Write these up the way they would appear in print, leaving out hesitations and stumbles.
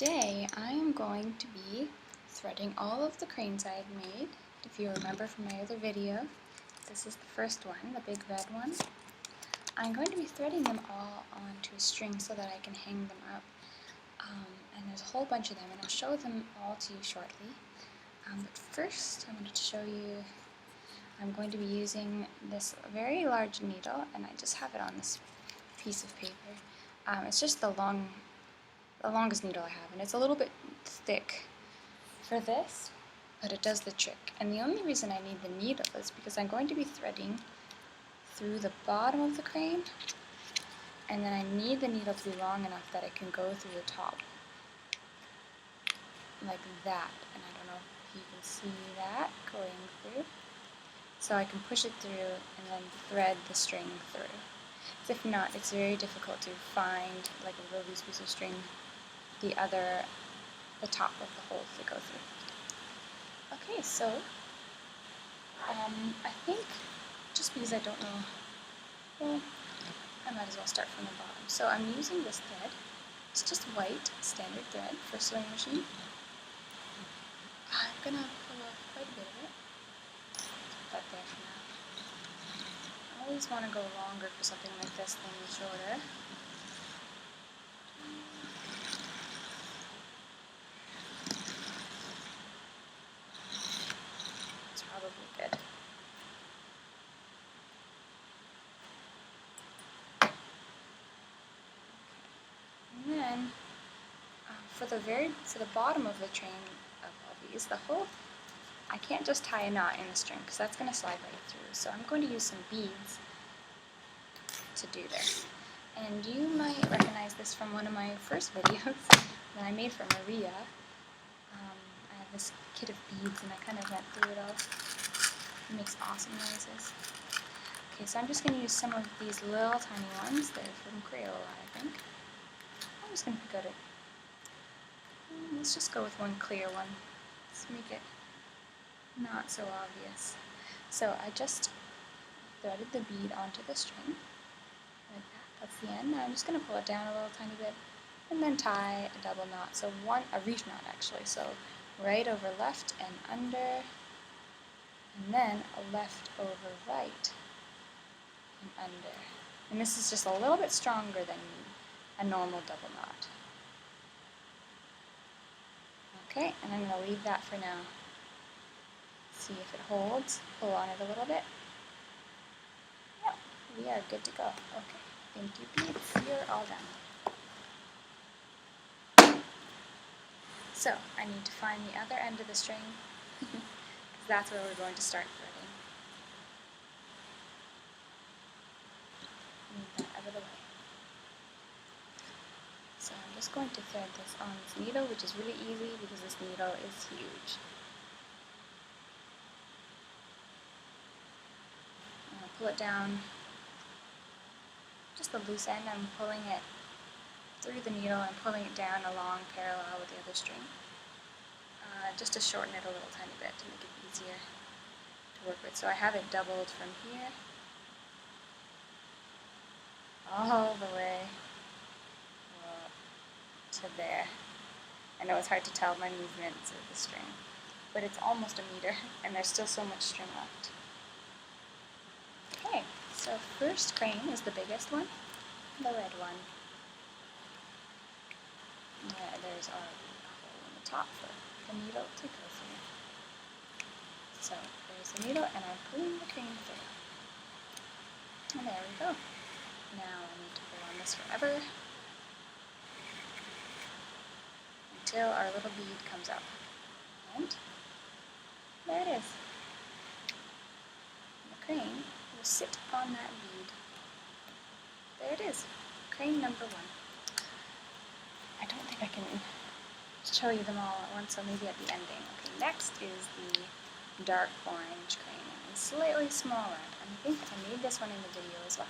Today I am going to be threading all of the cranes I had made. If you remember from my other video, this is the first one, the big red one. I'm going to be threading them all onto a string so that I can hang them up. And there's a whole bunch of them, and I'll show them all to you shortly. But first I wanted to show you, I'm going to be using this very large needle, and I just have it on this piece of paper. It's just the longest needle I have, and it's a little bit thick for this, but it does the trick. And the only reason I need the needle is because I'm going to be threading through the bottom of the crane, and then I need the needle to be long enough that it can go through the top, like that. And I don't know if you can see that going through. So I can push it through and then thread the string through. If not, it's very difficult to find, like a real loose piece of string, the top of the hole to go through. Okay, so I think, just because I don't know, well, I might as well start from the bottom. So I'm using this thread. It's just white standard thread for sewing machine. I'm gonna pull off quite a bit of it. Put that there for now. I always want to go longer for something like this than shorter. It's probably good. And then for the bottom of the train of all these, I can't just tie a knot in the string because that's going to slide right through. So I'm going to use some beads to do this. And you might recognize this from one of my first videos that I made for Maria. I have this kit of beads and I kind of went through it all. It makes awesome noises. Okay, so I'm just going to use some of these little tiny ones. They're from Crayola, I think. I'm just going to pick out let's just go with one clear one. Let's make it not so obvious. So I just threaded the bead onto the string, like that. That's the end. Now I'm just going to pull it down a little tiny bit, and then tie a double knot. So a reef knot actually. So right over left and under, and then a left over right and under. And this is just a little bit stronger than a normal double knot. Okay, and I'm going to leave that for now. See if it holds. Pull on it a little bit. Yep, we are good to go. Okay, thank you, beads. You're all done. So, I need to find the other end of the string, because that's where we're going to start threading. Move that out of the way. So I'm just going to thread this on this needle, which is really easy because this needle is huge. Pull it down, just the loose end. I'm pulling it through the needle and pulling it down along parallel with the other string, just to shorten it a little tiny bit to make it easier to work with. So I have it doubled from here all the way to there. I know it's hard to tell my movements of the string, but it's almost a meter and there's still so much string left. Okay, so first crane is the biggest one, the red one. There's already a hole in the top for the needle to go through. So there's the needle, and I'm pulling the crane through. And there we go. Now I need to pull on this forever until our little bead comes up. And there it is. The crane will sit on that bead. There it is, crane number 1. I don't think I can show you them all at once, so maybe at the ending. Okay, next is the dark orange crane, and it's slightly smaller, and I think I made this one in the video as well.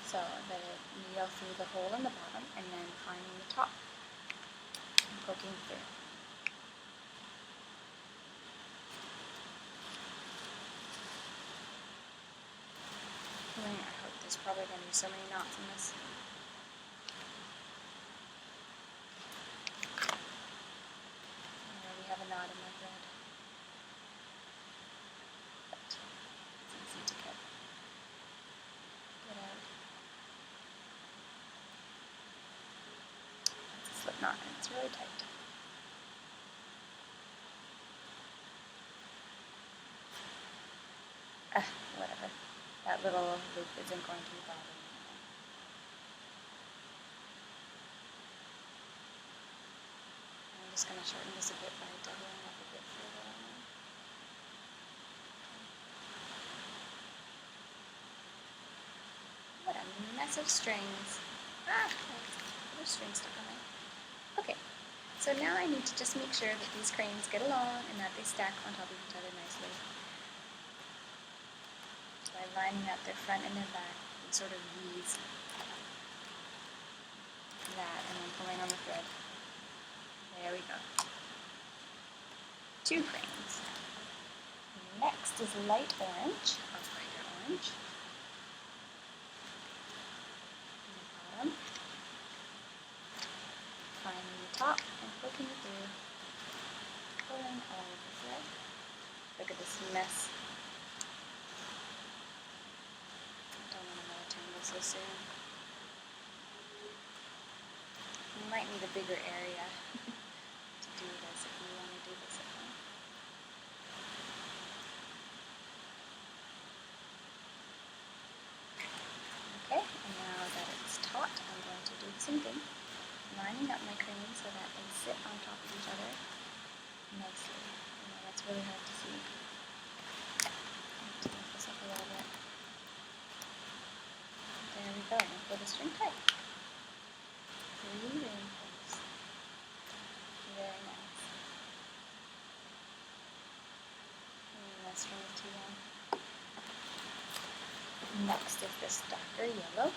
So the needle through the hole in the bottom, and then finding the top and poking through. I hope there's probably going to be so many knots in this. I already have a knot in my thread. But it's easy to get out. It's a slip knot and it's really tight. Whatever. That little loop isn't going to be bothering me. I'm just going to shorten this a bit by doubling up a bit further on. What a mess of strings. There's strings stuck on there. Okay, so now I need to just make sure that these cranes get along and that they stack on top of each other nicely. By lining up their front and their back in sort of V's. That, and then pulling on the thread. There we go. 2 cranes. Next is light orange, or brighter orange. On the bottom. Finding the top and poking it through. Pulling all of the thread. Look at this mess. So soon. You might need a bigger area to do this if you want to do this at home. Okay, and now that it's taut, I'm going to do the same thing, lining up my cranes so that they sit on top of each other nicely. I know that's really hard to see. Let's lift this up a little bit. There we go, and pull the string tight. 3 rainbows. Very nice. That string is too long. Next is this darker yellow.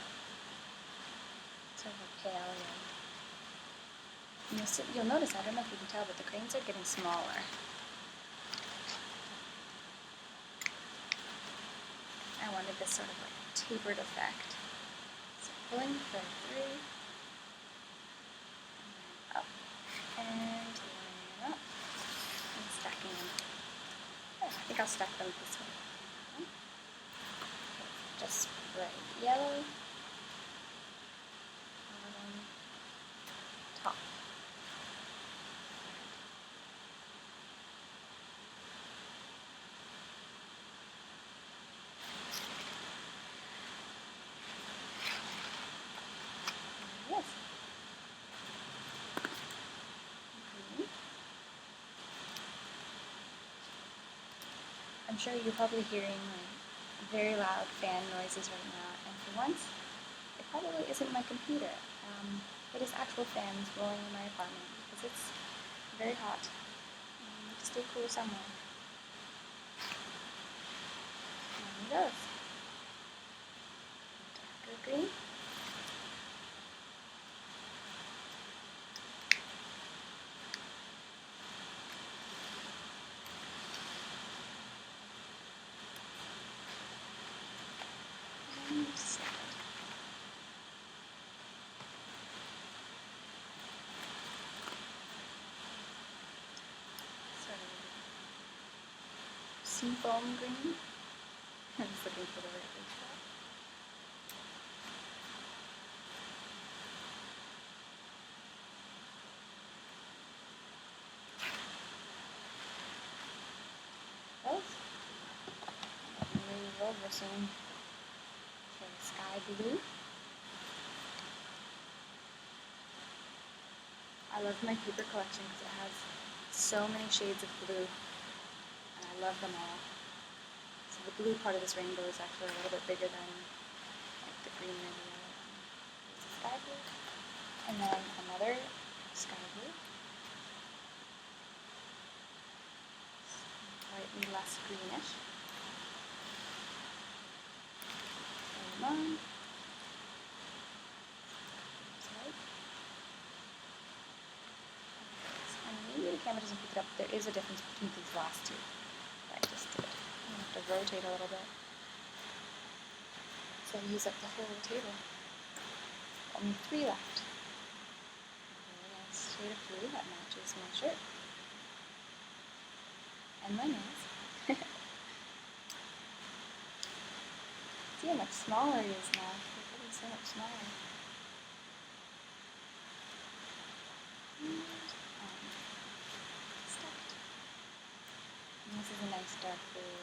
Sort of a pale yellow. You'll notice, I don't know if you can tell, but the cranes are getting smaller. I wanted this sort of like tapered effect. Pulling the thread through, and up, and lining them up, and stacking them. Oh, I think I'll stack them this way. Okay. Just bright yellow, bottom, top. I'm sure you're probably hearing like very loud fan noises right now, and for once, it probably isn't my computer. It is actual fans blowing in my apartment because it's very hot. I need to stay cool somewhere. There he goes. Darker green. Seafoam green. I'm just looking for the right word for that. Move over soon. Okay, sky blue. I love my paper collection because it has so many shades of blue. I love them all. So the blue part of this rainbow is actually a little bit bigger than like the green and the yellow. There's a sky blue, and then another sky blue, slightly less greenish. And one. And maybe the camera doesn't pick it up. There is a difference between these last two. I just did. I have to rotate a little bit. So I'll use up the whole table. Only 3 left. Very nice shade of blue that matches my shirt. And my nails. See how much smaller it is now. It's getting so much smaller. And stuffed. And this is a nice dark blue.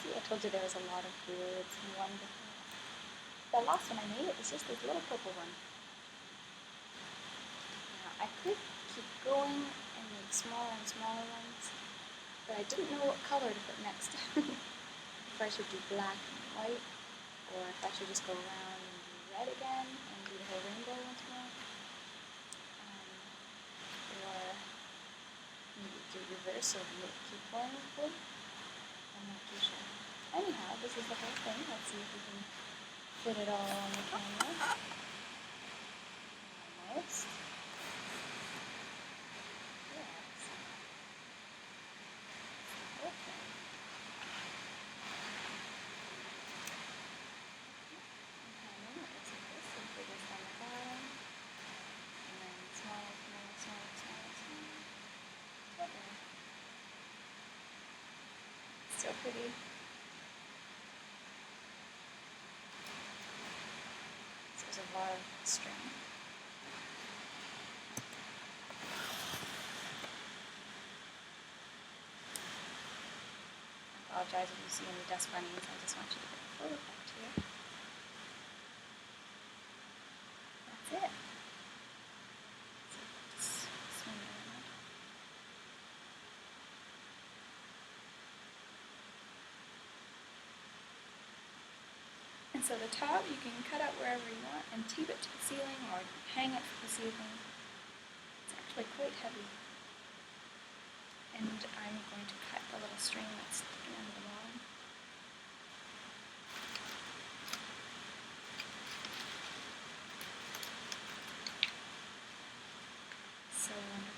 See, I told you there was a lot of words in one before. The last one I made, it was just this little purple one. Now, I could keep going and make smaller and smaller ones, but I didn't know what color to put next. If I should do black and white, or if I should just go around and do red again and do the whole rainbow once more. Or maybe do reverse or keep going with blue. I'm not too sure. Anyhow, this is the whole thing. Let's see if we can fit it all on the camera. Almost. Yes. Okay. Let's see this. And put this on the bottom. And then smaller, smaller, smaller, smaller, smaller. Okay. So pretty. There's a lot of string. I apologize if you see any dust bunnies. I just want you to get a full effect here. That's it. So just swing it around. And so the top you can cut out wherever you want and tape it to the ceiling or hang it from the ceiling. It's actually quite heavy. And I'm going to cut the little string that's sticking out of the bottom. So wonderful.